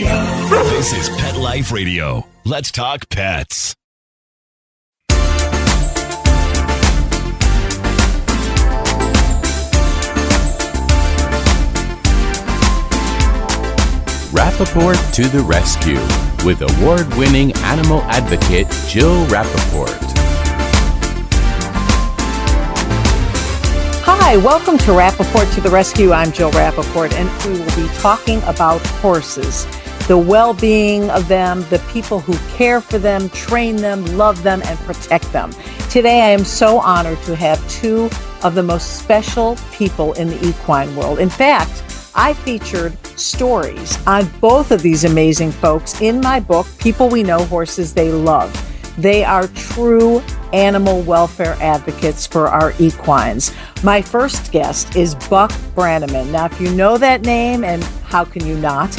This is Pet Life Radio. Let's talk pets. Rappaport to the rescue with award-winning animal advocate Jill Rappaport. Hi, welcome to Rappaport to the Rescue. I'm Jill Rappaport, and we will be talking about horses, the well-being of them, the people who care for them, train them, love them, and protect them. Today, I am so honored to have two of the most special people in the equine world. In fact, I featured stories on both of these amazing folks in my book, People We Know, Horses They Love. They are true animal welfare advocates for our equines. My first guest is Buck Brannaman. Now, if you know that name, and how can you not,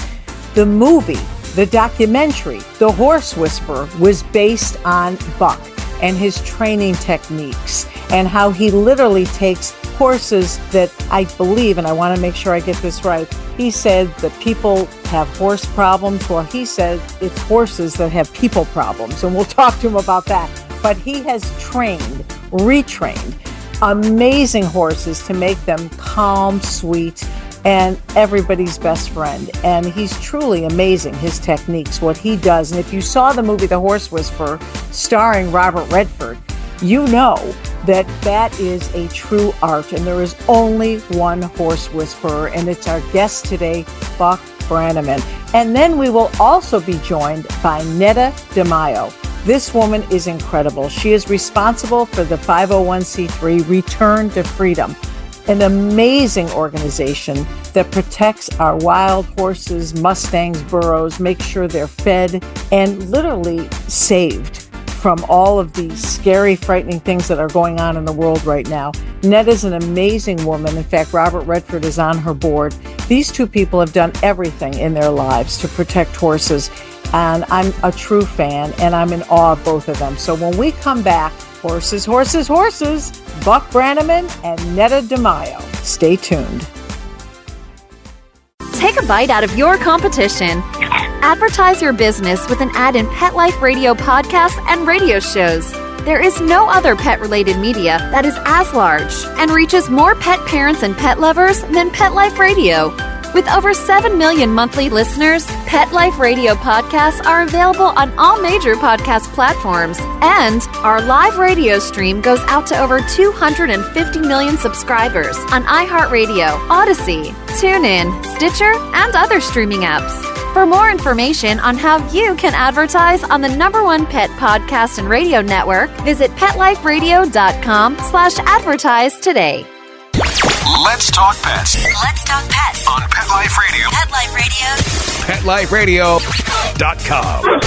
the movie, the documentary, The Horse Whisperer, was based on Buck and his training techniques and how he literally takes horses that I believe, and I want to make sure I get this right, he said that people have horse problems. Well, he said it's horses that have people problems, and we'll talk to him about that. But he has trained, retrained amazing horses to make them calm, sweet, and everybody's best friend. And he's truly amazing, his techniques, what he does. And if you saw the movie The Horse Whisperer, starring Robert Redford, you know that that is a true art, and there is only one horse whisperer, and it's our guest today, Buck Brannaman. And then we will also be joined by Neda DeMayo. This woman is incredible. She is responsible for the 501c3 Return to Freedom, an amazing organization that protects our wild horses, mustangs, burros, makes sure they're fed and literally saved from all of the scary, frightening things that are going on in the world right now. Ned is an amazing woman. In fact, Robert Redford is on her board. These two people have done everything in their lives to protect horses, and I'm a true fan, and I'm in awe of both of them. So when we come back, horses, horses, horses, Buck Brannaman and Neda DeMayo. Stay tuned. Take a bite out of your competition. Advertise your business with an ad in Pet Life Radio podcasts and radio shows. There is no other pet-related media that is as large and reaches more pet parents and pet lovers than Pet Life Radio. With over 7 million monthly listeners, Pet Life Radio podcasts are available on all major podcast platforms, and our live radio stream goes out to over 250 million subscribers on iHeartRadio, Odyssey, TuneIn, Stitcher, and other streaming apps. For more information on how you can advertise on the #1 pet podcast and radio network, visit PetLifeRadio.com/advertise today. Let's talk pets. Let's talk pets On Pet Life Radio. Pet Life Radio. PetLifeRadio.com.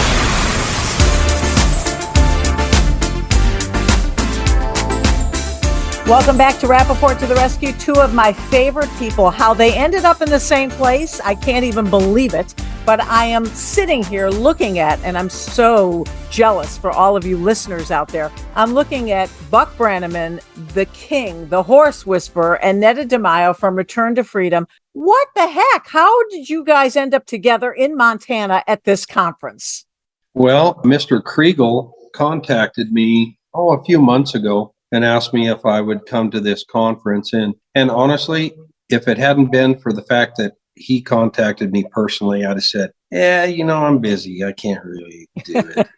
Welcome back to Rappaport to the Rescue. Two of my favorite people. How they ended up in the same place, I can't even believe it. But I am sitting here looking at, and I'm so jealous for all of you listeners out there, I'm looking at Buck Brannaman, the king, the horse whisperer, and Neda DeMayo from Return to Freedom. What the heck? How did you guys end up together in Montana at this conference? Well, Mr. Kriegel contacted me, a few months ago and asked me if I would come to this conference. And honestly, if it hadn't been for the fact that he contacted me personally, I'd have said, I'm busy. I can't really do it.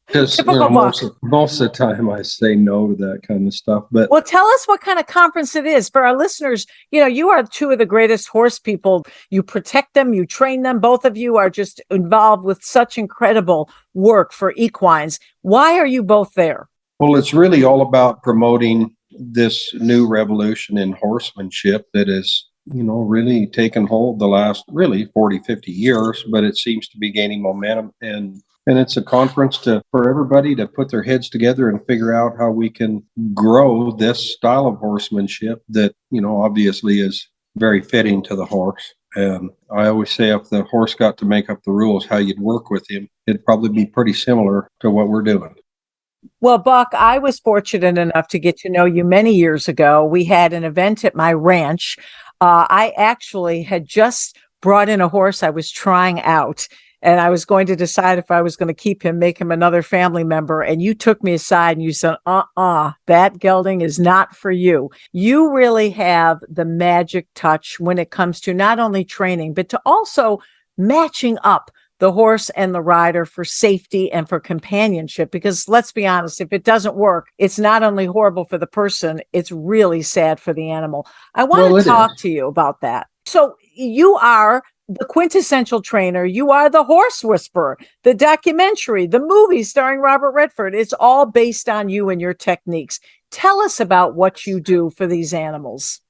Because most of the time I say no to that kind of stuff. But well, tell us what kind of conference it is for our listeners. You are two of the greatest horse people. You protect them, you train them. Both of you are just involved with such incredible work for equines. Why are you both there? Well, it's really all about promoting this new revolution in horsemanship that is, really taken hold the last 40, 50 years, but it seems to be gaining momentum. And it's a conference for everybody to put their heads together and figure out how we can grow this style of horsemanship that, obviously is very fitting to the horse. And I always say if the horse got to make up the rules, how you'd work with him, it'd probably be pretty similar to what we're doing. Well, Buck, I was fortunate enough to get to know you many years ago. We had an event at my ranch. I actually had just brought in a horse I was trying out. And I was going to decide if I was going to keep him, make him another family member. And you took me aside and you said, that gelding is not for you. You really have the magic touch when it comes to not only training, but to also matching up the horse and the rider for safety and for companionship. Because let's be honest, if it doesn't work, it's not only horrible for the person, it's really sad for the animal. I want to talk to you about that. So you are the quintessential trainer. You are the horse whisperer, the documentary, the movie starring Robert Redford. It's all based on you and your techniques. Tell us about what you do for these animals.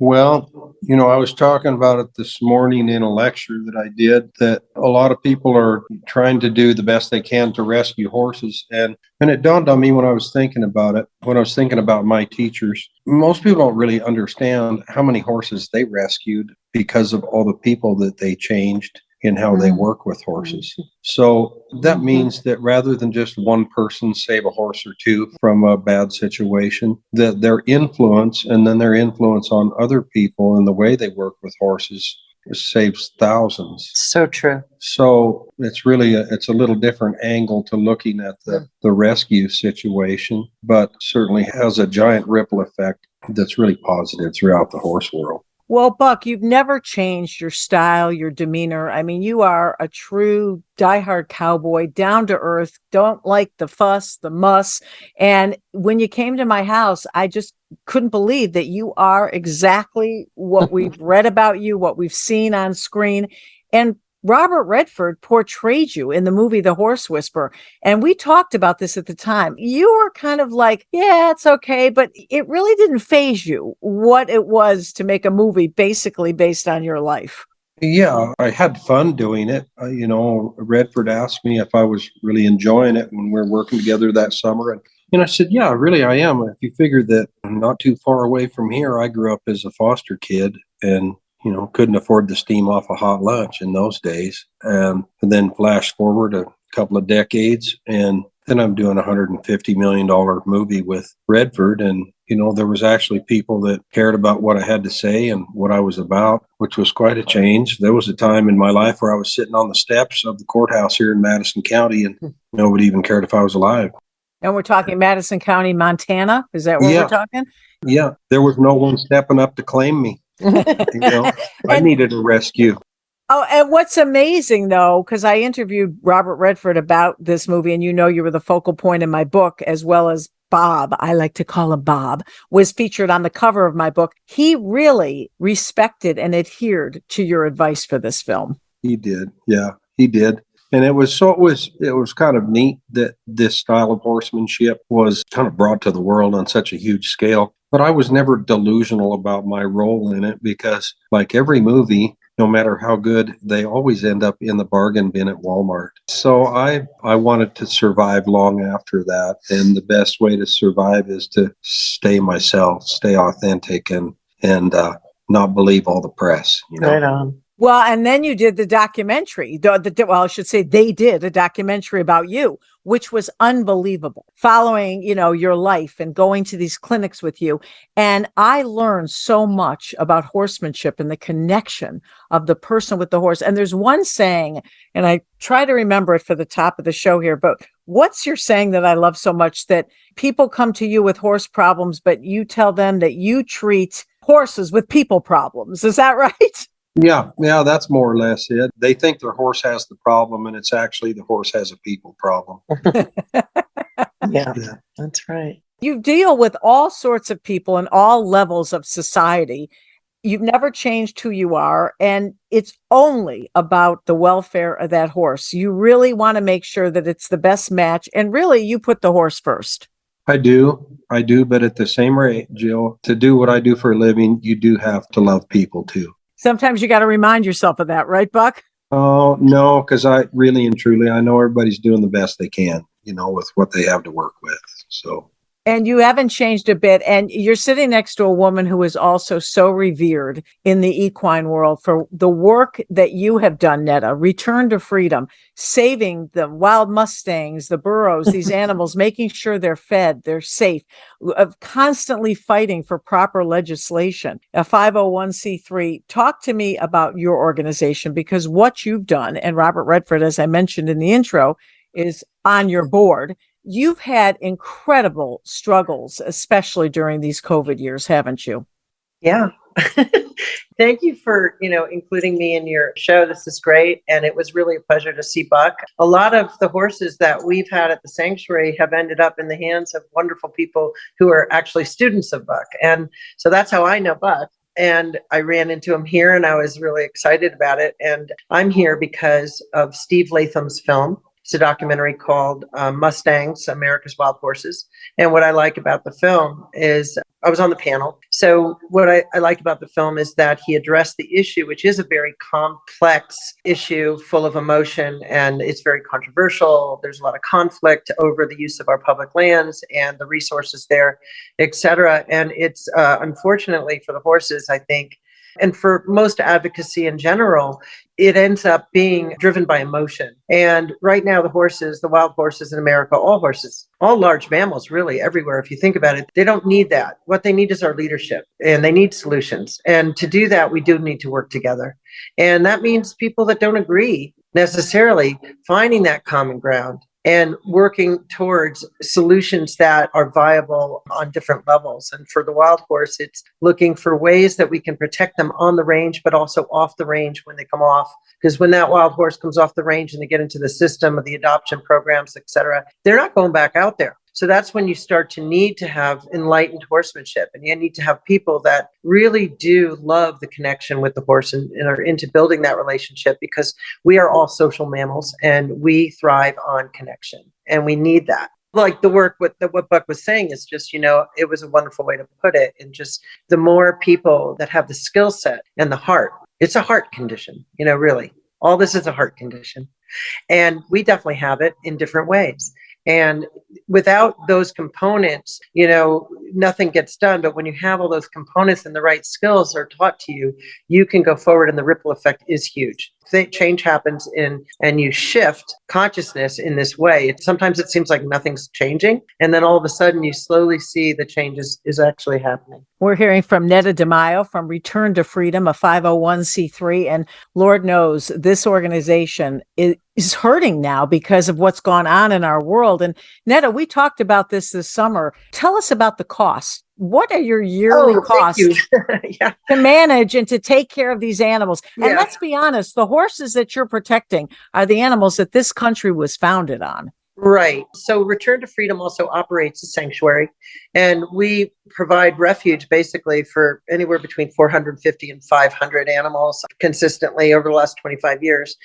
Well, I was talking about it this morning in a lecture that I did, that a lot of people are trying to do the best they can to rescue horses. And it dawned on me when I was thinking about it, when I was thinking about my teachers, most people don't really understand how many horses they rescued because of all the people that they changed in how they work with horses. So that means that rather than just one person save a horse or two from a bad situation, that their influence and then their influence on other people and the way they work with horses saves thousands. So true. So it's really it's a little different angle to looking at the rescue situation, but certainly has a giant ripple effect that's really positive throughout the horse world. Well, Buck, you've never changed your style, your demeanor. I mean, you are a true diehard cowboy, down to earth, don't like the fuss, the muss. And when you came to my house, I just couldn't believe that you are exactly what we've read about you, what we've seen on screen. And Robert Redford portrayed you in the movie The Horse Whisperer. And we talked about this at the time. You were kind of like, yeah, it's okay. But it really didn't faze you what it was to make a movie basically based on your life. Yeah, I had fun doing it. Redford asked me if I was really enjoying it when we were working together that summer. And I said, yeah, really, I am. If you figure that not too far away from here, I grew up as a foster kid and couldn't afford to steam off a hot lunch in those days. And then flash forward a couple of decades, and then I'm doing a $150 million movie with Redford. And, there was actually people that cared about what I had to say and what I was about, which was quite a change. There was a time in my life where I was sitting on the steps of the courthouse here in Madison County, and nobody even cared if I was alive. And we're talking Madison County, Montana. Is that where we're talking? Yeah. There was no one stepping up to claim me. I needed a rescue. Oh, and what's amazing, though, because I interviewed Robert Redford about this movie, and you were the focal point in my book, as well as Bob, I like to call him Bob, was featured on the cover of my book. He really respected and adhered to your advice for this film. He did. Yeah, he did. And it was kind of neat that this style of horsemanship was kind of brought to the world on such a huge scale. But I was never delusional about my role in it because, like every movie, no matter how good, they always end up in the bargain bin at Walmart. So I wanted to survive long after that. And the best way to survive is to stay myself, stay authentic, and not believe all the press. Right on. Well, and then you did the documentary. I should say they did a documentary about you, which was unbelievable, following, your life and going to these clinics with you. And I learned so much about horsemanship and the connection of the person with the horse. And there's one saying, and I try to remember it for the top of the show here, but what's your saying that I love so much, that people come to you with horse problems, but you tell them that you treat horses with people problems. Is that right? Yeah, that's more or less it. They think their horse has the problem, and it's actually the horse has a people problem. Yeah, that's right. You deal with all sorts of people in all levels of society. You've never changed who you are, and it's only about the welfare of that horse. You really want to make sure that it's the best match, and really you put the horse first. I do, but at the same rate, Jill, to do what I do for a living, you do have to love people too. Sometimes you got to remind yourself of that, right, Buck? Oh, no, because I really and truly, I know everybody's doing the best they can, with what they have to work with. So And you haven't changed a bit. And you're sitting next to a woman who is also so revered in the equine world for the work that you have done, Neda. Return to Freedom, saving the wild mustangs, the burros, these animals, making sure they're fed, they're safe, constantly fighting for proper legislation, a 501c3. Talk to me about your organization, because what you've done, and Robert Redford, as I mentioned in the intro, is on your board. You've had incredible struggles, especially during these COVID years, haven't you? Yeah. Thank you for, including me in your show. This is great. And it was really a pleasure to see Buck. A lot of the horses that we've had at the sanctuary have ended up in the hands of wonderful people who are actually students of Buck. And so that's how I know Buck. And I ran into him here and I was really excited about it. And I'm here because of Steve Latham's film. It's a documentary called Mustangs, America's Wild Horses. And what I like about the film is I was on the panel. So what I like about the film is that he addressed the issue, which is a very complex issue full of emotion, and it's very controversial. There's a lot of conflict over the use of our public lands and the resources there, et cetera. And it's unfortunately for the horses, I think, and for most advocacy in general, it ends up being driven by emotion. And right now, the horses, the wild horses in America, all horses, all large mammals, really everywhere, if you think about it, they don't need that. What they need is our leadership, and they need solutions. And to do that, we do need to work together. And that means people that don't agree necessarily finding that common ground and working towards solutions that are viable on different levels. And for the wild horse, it's looking for ways that we can protect them on the range, but also off the range when they come off. Because when that wild horse comes off the range and they get into the system of the adoption programs, et cetera, they're not going back out there. So that's when you start to need to have enlightened horsemanship, and you need to have people that really do love the connection with the horse and are into building that relationship, because we are all social mammals and we thrive on connection, and we need that. Like the work what Buck was saying is just, it was a wonderful way to put it. And just the more people that have the skill set and the heart, it's a heart condition, really. All this is a heart condition. And we definitely have it in different ways. And without those components, nothing gets done. But when you have all those components and the right skills are taught to you, you can go forward, and the ripple effect is huge. Change happens and you shift consciousness in this way. Sometimes it seems like nothing's changing, and then all of a sudden you slowly see the changes is actually happening. We're hearing from Neda DeMayo from Return to Freedom, a 501c3, and Lord knows this organization is hurting now because of what's gone on in our world. And Neda, we talked about this summer. Tell us about the costs. What are your yearly costs Yeah. to manage and to take care of these animals? Yeah. And let's be honest, the horses that you're protecting are the animals that this country was founded on. Right. So Return to Freedom also operates a sanctuary, and we provide refuge basically for anywhere between 450 and 500 animals consistently over the last 25 years.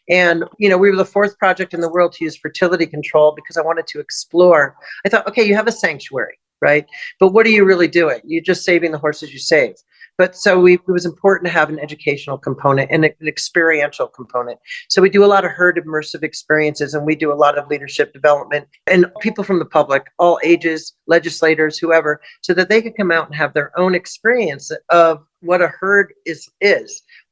And, we were the fourth project in the world to use fertility control because I wanted to explore. I thought, okay, you have a sanctuary, right? But what are you really doing? You're just saving the horses you save. But so it was important to have an educational component and an experiential component. So we do a lot of herd immersive experiences, and we do a lot of leadership development, and people from the public, all ages, legislators, whoever, so that they can come out and have their own experience of what a herd is.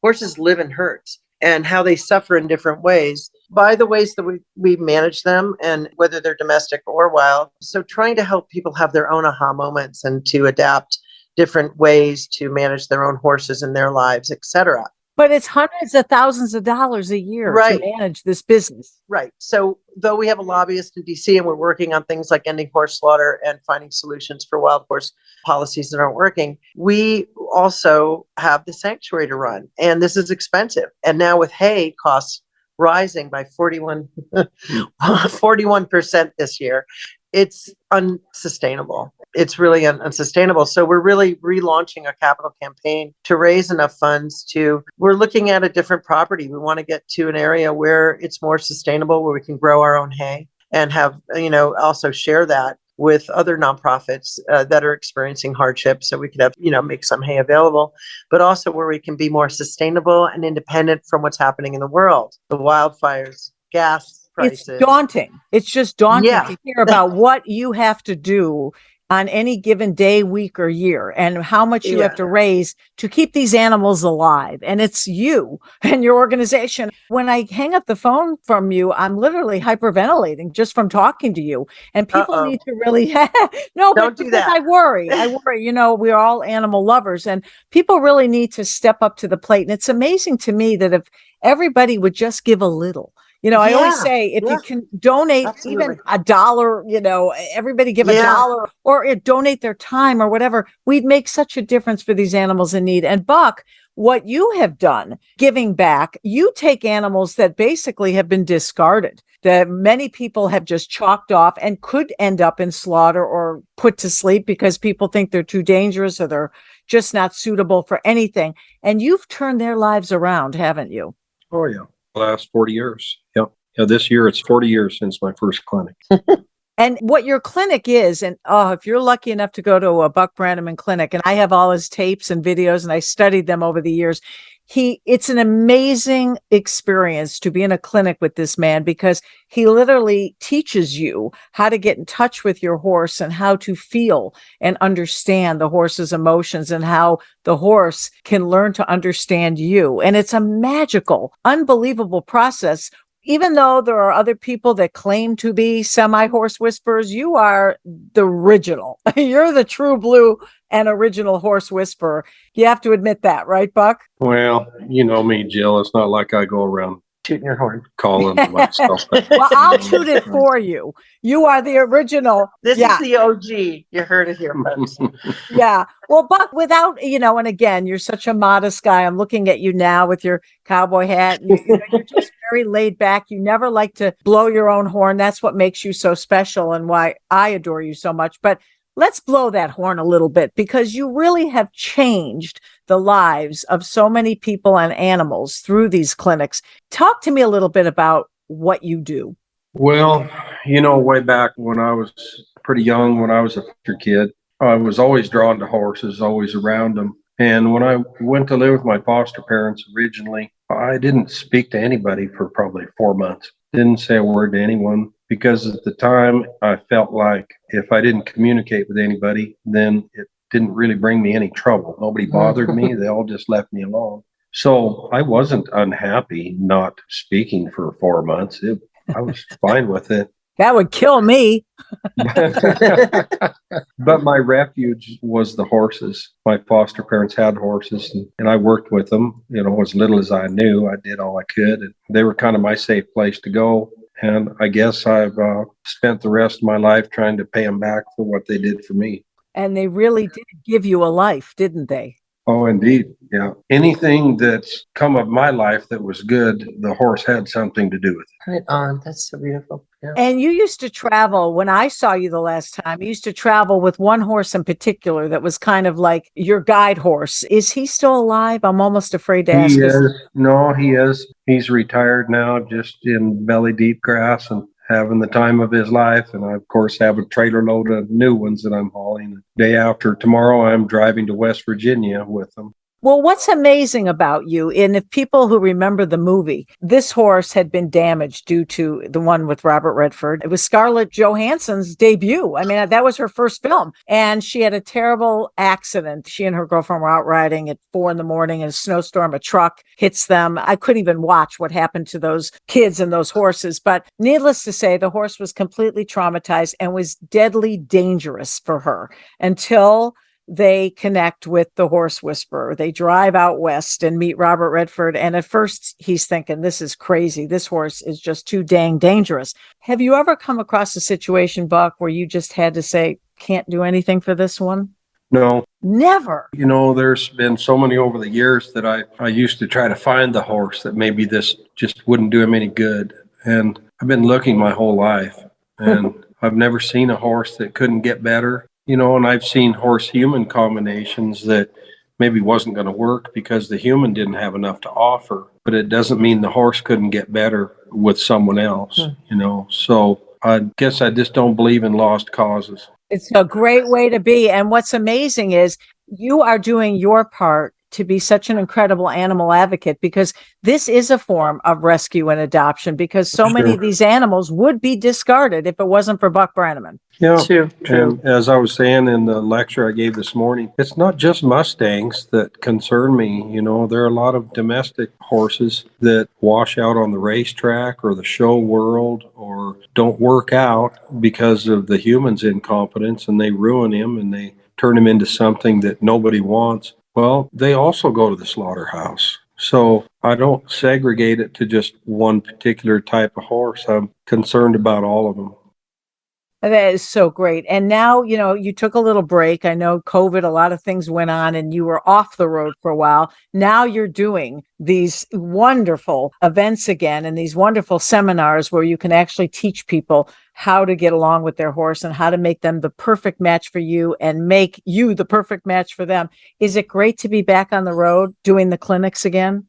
Horses live in herds, and how they suffer in different ways by the ways that we manage them, and whether they're domestic or wild. So trying to help people have their own aha moments and to adapt different ways to manage their own horses in their lives, et cetera. But it's hundreds of thousands of dollars a year to manage this business. Right. So though we have a lobbyist in DC and we're working on things like ending horse slaughter and finding solutions for wild horse policies that aren't working, we also have the sanctuary to run. And this is expensive. And now with hay costs rising by 41% this year, it's unsustainable. It's really unsustainable. So we're really relaunching a capital campaign to raise enough funds we're looking at a different property. We want to get to an area where it's more sustainable, where we can grow our own hay and have, also share that with other nonprofits that are experiencing hardship. So we could have, make some hay available, but also where we can be more sustainable and independent from what's happening in the world. The wildfires, gas prices. It's daunting. It's just daunting to hear about what you have to do on any given day, week, or year, and how much you Yeah. have to raise to keep these animals alive. And it's you and your organization. When I hang up the phone from you, I'm literally hyperventilating just from talking to you. And people Uh-oh. need to really, no, but Don't do because that. I worry, we're all animal lovers, and people really need to step up to the plate. And it's amazing to me that if everybody would just give a little. I always Yeah, say, if yeah, you can donate absolutely. even $1, everybody give Yeah. $1 or donate their time or whatever, we'd make such a difference for these animals in need. And Buck, what you have done, giving back, you take animals that basically have been discarded, that many people have just chalked off and could end up in slaughter or put to sleep because people think they're too dangerous or they're just not suitable for anything. And you've turned their lives around, haven't you? Oh, yeah. Last 40 years. Yep. Yeah, this year it's 40 years since my first clinic. And what your clinic is, and if you're lucky enough to go to a Buck Brannaman clinic, and I have all his tapes and videos, and I studied them over the years, it's an amazing experience to be in a clinic with this man, because he literally teaches you how to get in touch with your horse and how to feel and understand the horse's emotions and how the horse can learn to understand you. And it's a magical, unbelievable process. Even though there are other people that claim to be semi-horse whisperers, you are the original. You're the true blue and original horse whisperer. You have to admit that, right, Buck? Well, you know me, Jill. It's not like I go around Shooting your horn. calling myself. Well, I'll toot it for you. You are the original. This Yeah. is the OG. You heard it here, folks. Yeah. Well, Buck, without, and again, you're such a modest guy. I'm looking at you now with your cowboy hat. And you're just very laid back. You never like to blow your own horn. That's what makes you so special and why I adore you so much. But let's blow that horn a little bit, because you really have changed the lives of so many people and animals through these clinics. Talk to me a little bit about what you do. Well, way back when I was pretty young, when I was a kid, I was always drawn to horses, always around them. And when I went to live with my foster parents originally, I didn't speak to anybody for probably 4 months. Didn't say a word to anyone, because at the time I felt like if I didn't communicate with anybody, then it didn't really bring me any trouble. Nobody bothered me. They all just left me alone. So I wasn't unhappy not speaking for 4 months. I was fine with it. That would kill me. But my refuge was the horses. My foster parents had horses, and I worked with them, as little as I knew. I did all I could, and they were kind of my safe place to go. And I guess I've spent the rest of my life trying to pay them back for what they did for me. And they really did give you a life, didn't they? Oh, indeed. Yeah. Anything that's come of my life that was good, the horse had something to do with it. Right on. That's so beautiful. Yeah. And you used to travel, when I saw you the last time, you used to travel with one horse in particular that was kind of like your guide horse. Is he still alive? I'm almost afraid to ask. He is. No, he is. He's retired now, just in belly deep grass and having the time of his life. And I, of course, have a trailer load of new ones that I'm hauling. Day after tomorrow, I'm driving to West Virginia with them. Well, what's amazing about you, and if people who remember the movie, this horse had been damaged due to the one with Robert Redford. It was Scarlett Johansson's debut. I mean, that was her first film. And she had a terrible accident. She and her girlfriend were out riding at 4 a.m. in a snowstorm. A truck hits them. I couldn't even watch what happened to those kids and those horses. But needless to say, the horse was completely traumatized and was deadly dangerous for her until they connect with the horse whisperer. They drive out west and meet Robert Redford. And at first he's thinking, this is crazy. This horse is just too dang dangerous. Have you ever come across a situation, Buck, where you just had to say, can't do anything for this one? No. Never. There's been so many over the years that I used to try to find the horse that maybe this just wouldn't do him any good. And I've been looking my whole life, and I've never seen a horse that couldn't get better. And I've seen horse-human combinations that maybe wasn't going to work because the human didn't have enough to offer. But it doesn't mean the horse couldn't get better with someone else, So I guess I just don't believe in lost causes. It's a great way to be. And what's amazing is you are doing your part to be such an incredible animal advocate, because this is a form of rescue and adoption, because so many of these animals would be discarded if it wasn't for Buck Brannaman. Yeah, True. and as I was saying in the lecture I gave this morning, it's not just Mustangs that concern me. You know, there are a lot of domestic horses that wash out on the racetrack or the show world or don't work out because of the humans' incompetence, and they ruin him and they turn him into something that nobody wants. Well, they also go to the slaughterhouse. So I don't segregate it to just one particular type of horse. I'm concerned about all of them. That is so great. And now, you know, you took a little break. I know COVID, a lot of things went on and you were off the road for a while. Now you're doing these wonderful events again and these wonderful seminars where you can actually teach people how to get along with their horse and how to make them the perfect match for you and make you the perfect match for them. Is it great to be back on the road doing the clinics again?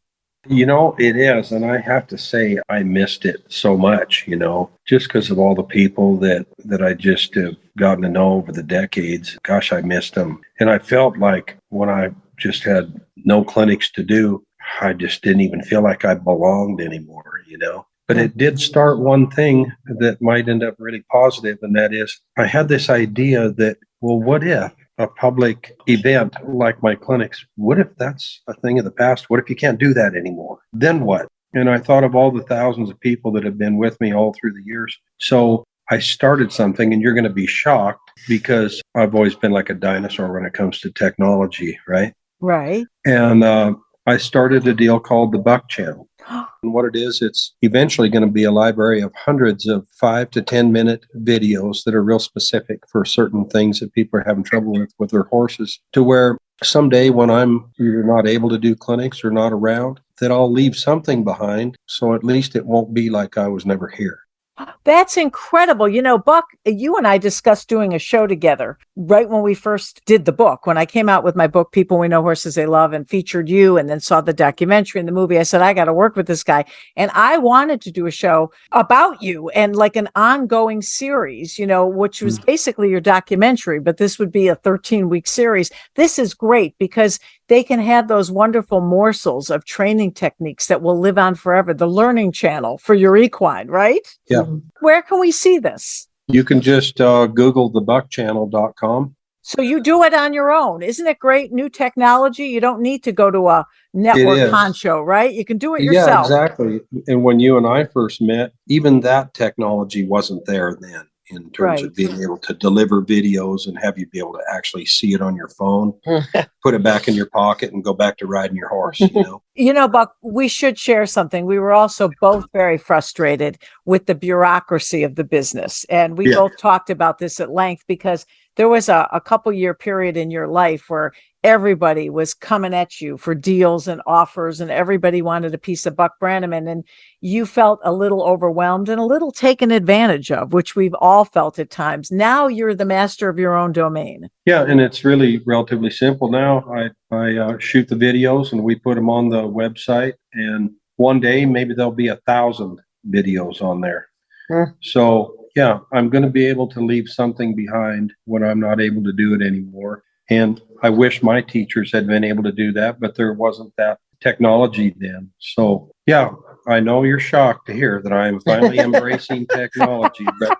You know, it is. And I have to say, I missed it so much, you know, just because of all the people that I just have gotten to know over the decades. Gosh, I missed them. And I felt like when I just had no clinics to do, I just didn't even feel like I belonged anymore, you know. But it did start one thing that might end up really positive, and that is I had this idea that, well, what if a public event like my clinics, what if that's a thing of the past? What if you can't do that anymore? Then what? And I thought of all the thousands of people that have been with me all through the years. So I started something, and you're going to be shocked because I've always been like a dinosaur when it comes to technology, right? Right. And I started a deal called the Buck Channel. And what it is, it's eventually going to be a library of hundreds of 5 to 10 minute videos that are real specific for certain things that people are having trouble with their horses, to where someday when I'm either not able to do clinics or not around, that I'll leave something behind. So at least it won't be like I was never here. That's incredible. You know, Buck, you and I discussed doing a show together right when we first did the book. When I came out with my book, People We Know Horses They Love, and featured you and then saw the documentary and the movie, I said, I got to work with this guy. And I wanted to do a show about you and like an ongoing series, you know, which was basically your documentary, but this would be a 13-week series. This is great because they can have those wonderful morsels of training techniques that will live on forever. The learning channel for your equine, right? Yeah. Where can we see this? You can just Google thebuckchannel.com. So you do it on your own. Isn't it great? New technology. You don't need to go to a network poncho, right? You can do it yourself. Yeah, exactly. And when you and I first met, even that technology wasn't there then, in terms of being able to deliver videos and have you be able to actually see it on your phone, put it back in your pocket and go back to riding your horse, you know? You know, Buck, we should share something. We were also both very frustrated with the bureaucracy of the business. And we both talked about this at length because there was a couple year period in your life where everybody was coming at you for deals and offers, and everybody wanted a piece of Buck Brannaman, and you felt a little overwhelmed and a little taken advantage of, which we've all felt at times. Now you're the master of your own domain. Yeah, and it's really relatively simple now. I shoot the videos and we put them on the website, and one day maybe there'll be 1,000 videos on there. So yeah, I'm going to be able to leave something behind when I'm not able to do it anymore. And I wish my teachers had been able to do that, but there wasn't that technology then. So yeah, I know you're shocked to hear that I'm finally embracing technology. But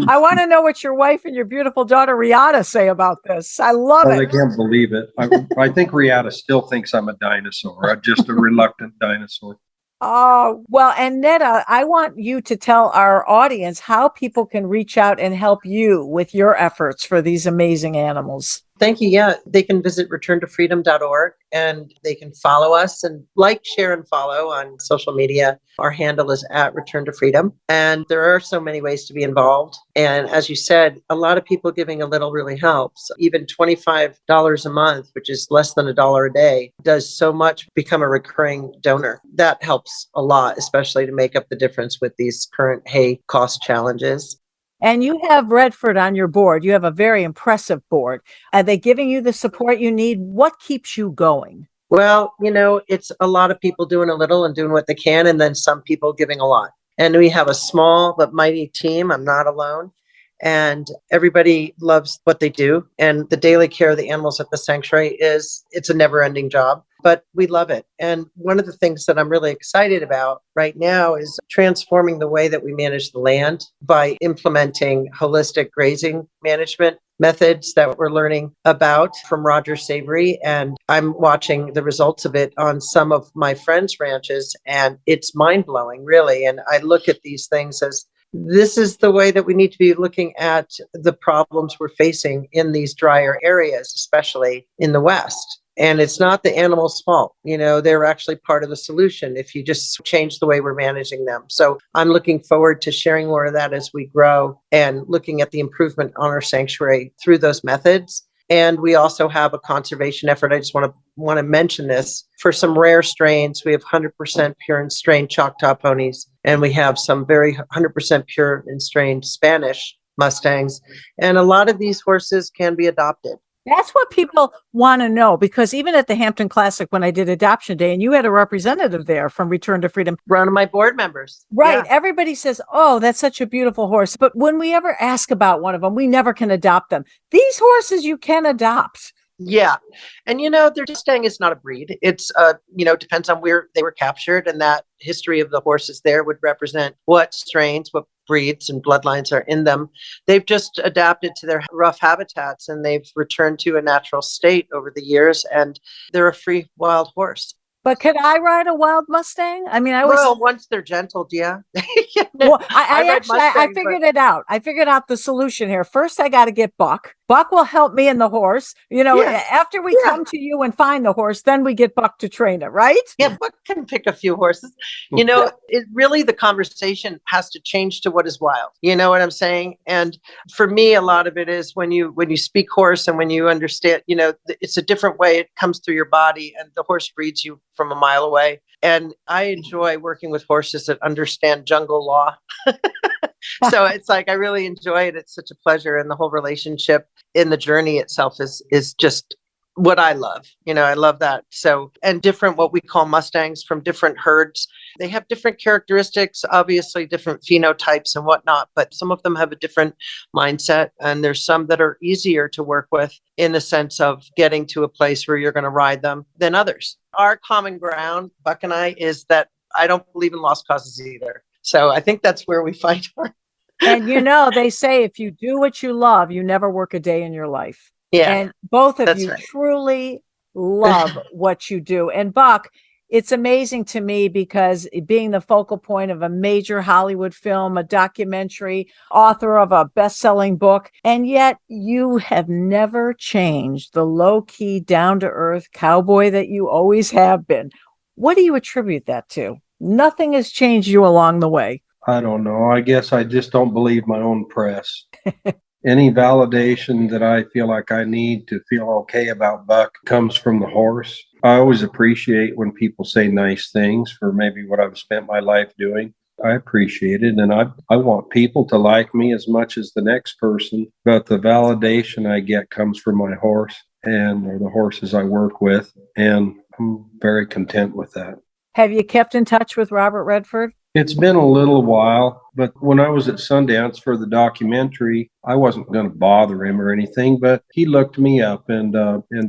I want to know what your wife and your beautiful daughter Riata say about this. I love it. I can't believe it. I think Riata still thinks I'm a dinosaur. I'm just a reluctant dinosaur. Oh, well, and Neda, I want you to tell our audience how people can reach out and help you with your efforts for these amazing animals. Thank you. Yeah, they can visit returntofreedom.org and they can follow us and like, share, and follow on social media. Our handle is at Return to Freedom. And there are so many ways to be involved. And as you said, a lot of people giving a little really helps. Even $25 a month, which is less than $1 a day, does so much. Become a recurring donor. That helps a lot, especially to make up the difference with these current hay cost challenges. And you have Redford on your board. You have a very impressive board. Are they giving you the support you need? What keeps you going? Well, you know, it's a lot of people doing a little and doing what they can, and then some people giving a lot. And we have a small but mighty team. I'm not alone. and everybody loves what they do. And the daily care of the animals at the sanctuary it's a never ending job, but we love it. And one of the things that I'm really excited about right now is transforming the way that we manage the land by implementing holistic grazing management methods that we're learning about from Roger Savory. And I'm watching the results of it on some of my friends' ranches, and it's mind blowing, really. And I look at these things as this is the way that we need to be looking at the problems we're facing in these drier areas, especially in the West. And it's not the animal's fault. They're actually part of the solution if you just change the way we're managing them. So I'm looking forward to sharing more of that as we grow and looking at the improvement on our sanctuary through those methods. And we also have a conservation effort. I just want to mention this. For some rare strains, we have 100% pure and strained Choctaw ponies, and we have some very 100% pure and strained Spanish Mustangs. And a lot of these horses can be adopted. That's what people want to know, because even at the Hampton Classic, when I did Adoption Day, and you had a representative there from Return to Freedom. One of my board members. Right. Yeah. Everybody says, oh, that's such a beautiful horse. But when we ever ask about one of them, we never can adopt them. These horses you can adopt. Yeah. And, their Mustang is not a breed. It's, depends on where they were captured. And that history of the horses there would represent what strains, what breeds and bloodlines are in them. They've just adapted to their rough habitats, and they've returned to a natural state over the years. And they're a free wild horse. But can I ride a wild Mustang? I mean, once they're gentled, yeah. Well, I figured it out. I figured out the solution here. First, I got to get Buck. Buck will help me in the horse. After we come to you and find the horse, then we get Buck to train it, right? Yeah, Buck can pick a few horses. It really, the conversation has to change to what is wild. You know what I'm saying? And for me, a lot of it is when you speak horse and when you understand, it's a different way. It comes through your body, and the horse reads you from a mile away. And I enjoy working with horses that understand jungle law. So it's like, I really enjoy it. It's such a pleasure. And the whole relationship in the journey itself is just what I love. I love that. So, and different, what we call Mustangs from different herds. They have different characteristics, obviously different phenotypes and whatnot, but some of them have a different mindset. And there's some that are easier to work with in the sense of getting to a place where you're going to ride them than others. Our common ground, Buck and I, is that I don't believe in lost causes either. So I think that's where we fight. And they say if you do what you love, you never work a day in your life. Yeah. And both of you right. Truly love what you do. And Buck, it's amazing to me because being the focal point of a major Hollywood film, a documentary, author of a best-selling book, and yet you have never changed the low-key, down-to-earth cowboy that you always have been. What do you attribute that to? Nothing has changed you along the way. I don't know. I guess I just don't believe my own press. Any validation that I feel like I need to feel okay about Buck comes from the horse. I always appreciate when people say nice things for maybe what I've spent my life doing. I appreciate it. And I want people to like me as much as the next person. But the validation I get comes from my horse or the horses I work with. And I'm very content with that. Have you kept in touch with Robert Redford? It's been a little while, but when I was at Sundance for the documentary, I wasn't going to bother him or anything, but he looked me up and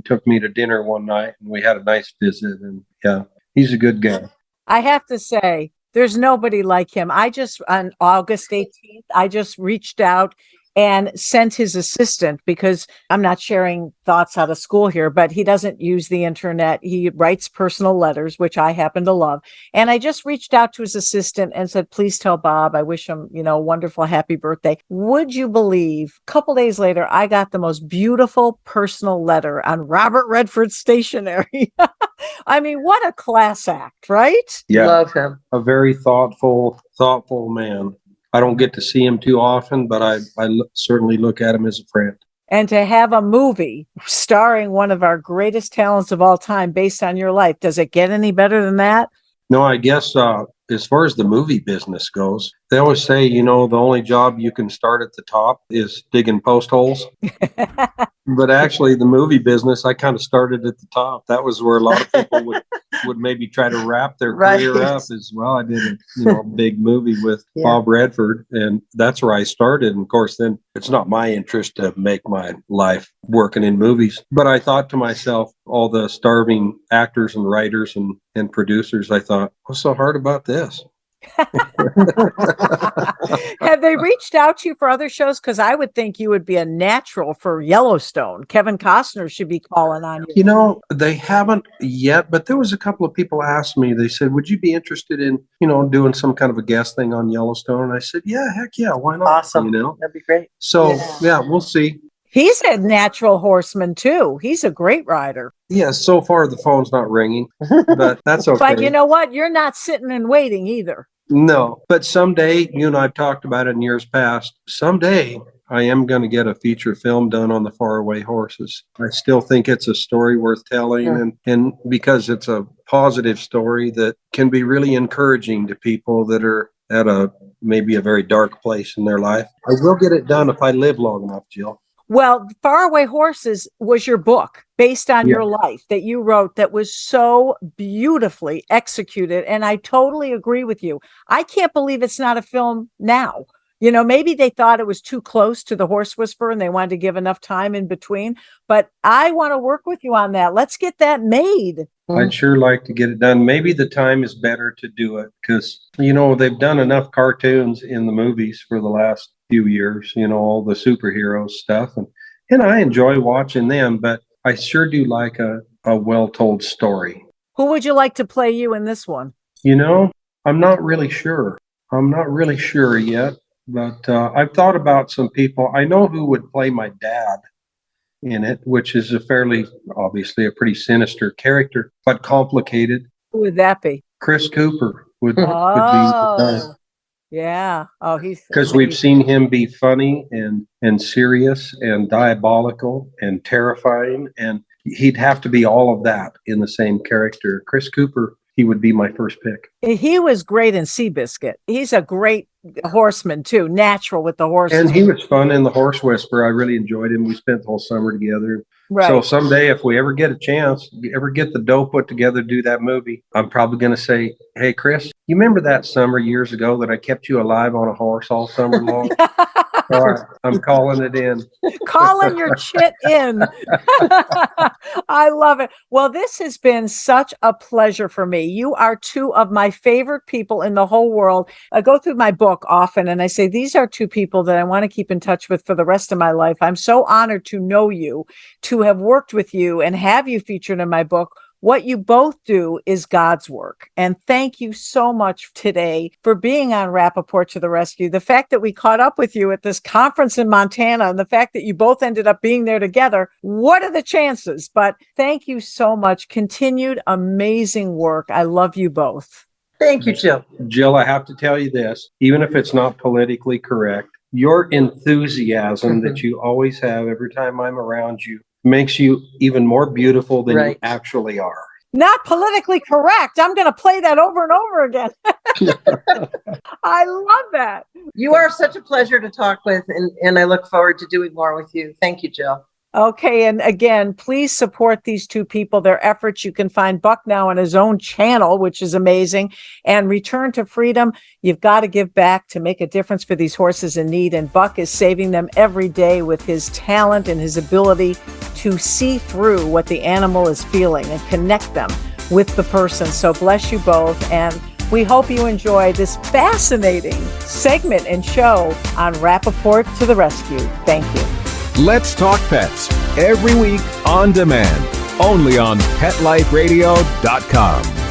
took me to dinner one night, and we had a nice visit. And yeah, he's a good guy. I have to say, there's nobody like him. On August 18th, I just reached out and sent his assistant, because I'm not sharing thoughts out of school here, but he doesn't use the internet. He writes personal letters, which I happen to love. And I just reached out to his assistant and said, please tell Bob, I wish him, a wonderful, happy birthday. Would you believe, a couple days later, I got the most beautiful personal letter on Robert Redford stationery. I mean, what a class act, right? Yeah. Love him. A very thoughtful man. I don't get to see him too often, but I certainly look at him as a friend. And to have a movie starring one of our greatest talents of all time based on your life, does it get any better than that? No, I guess as far as the movie business goes, They always say, the only job you can start at the top is digging post holes. But actually, the movie business, I kind of started at the top. That was where a lot of people would maybe try to wrap their career up as well. I did a big movie with Bob Redford, and that's where I started. And of course, then it's not my interest to make my life working in movies. But I thought to myself, all the starving actors and writers and producers, I thought, what's so hard about this? Have they reached out to you for other shows? Because I would think you would be a natural for Yellowstone. Kevin Costner should be calling on you. They haven't yet, but there was a couple of people asked me, they said, would you be interested in, doing some kind of a guest thing on Yellowstone? And I said, yeah, heck yeah, why not? Awesome. That'd be great. So, we'll see. He's a natural horseman too. He's a great rider. Yeah, so far the phone's not ringing, but that's okay. But you know what? You're not sitting and waiting either. No, but someday, you and I've talked about it in years past, someday I am going to get a feature film done on the faraway horses. I still think it's a story worth telling, and because it's a positive story that can be really encouraging to people that are at maybe a very dark place in their life. I will get it done if I live long enough, Jill. Well, Faraway Horses was your book based on your life that you wrote that was so beautifully executed. And I totally agree with you. I can't believe it's not a film now. Maybe they thought it was too close to The Horse Whisperer and they wanted to give enough time in between. But I want to work with you on that. Let's get that made. I'd sure like to get it done. Maybe the time is better to do it because, they've done enough cartoons in the movies for the last few years, all the superhero stuff. And I enjoy watching them, but I sure do like a well-told story. Who would you like to play you in this one? I'm not really sure. I'm not really sure yet, but I've thought about some people. I know who would play my dad in it, which is obviously a pretty sinister character, but complicated. Who would that be? Chris Cooper would be. Yeah. Oh, because we've seen him be funny and serious and diabolical and terrifying, and he'd have to be all of that in the same character. Chris Cooper, he would be my first pick. He was great in Seabiscuit. He's a great horseman too, natural with the horses. And he was fun in The Horse Whisperer. I really enjoyed him. We spent the whole summer together. Right. So someday, if we ever get a chance, ever get the dough put together, do that movie, I'm probably going to say, hey, Chris, you remember that summer years ago that I kept you alive on a horse all summer long? All right, I'm calling it in. Calling your chit in. I love it. Well, this has been such a pleasure for me. You are two of my favorite people in the whole world. I go through my book often and I say, these are two people that I want to keep in touch with for the rest of my life. I'm so honored to know you, to have worked with you and have you featured in my book. What you both do is God's work. And thank you so much today for being on Rappaport to the Rescue. The fact that we caught up with you at this conference in Montana and the fact that you both ended up being there together, what are the chances? But thank you so much. Continued amazing work. I love you both. Thank you, Jill. Jill, I have to tell you this, even if it's not politically correct, your enthusiasm that you always have every time I'm around you makes you even more beautiful than you actually are. Not politically correct. I'm going to play that over and over again. I love that. You are such a pleasure to talk with, and I look forward to doing more with you. Thank you, Jill. Okay. And again, please support these two people, their efforts. You can find Buck now on his own channel, which is amazing. And Return to Freedom. You've got to give back to make a difference for these horses in need. And Buck is saving them every day with his talent and his ability to see through what the animal is feeling and connect them with the person. So bless you both. And we hope you enjoy this fascinating segment and show on Rappaport to the Rescue. Thank you. Let's Talk Pets, every week on demand, only on PetLifeRadio.com.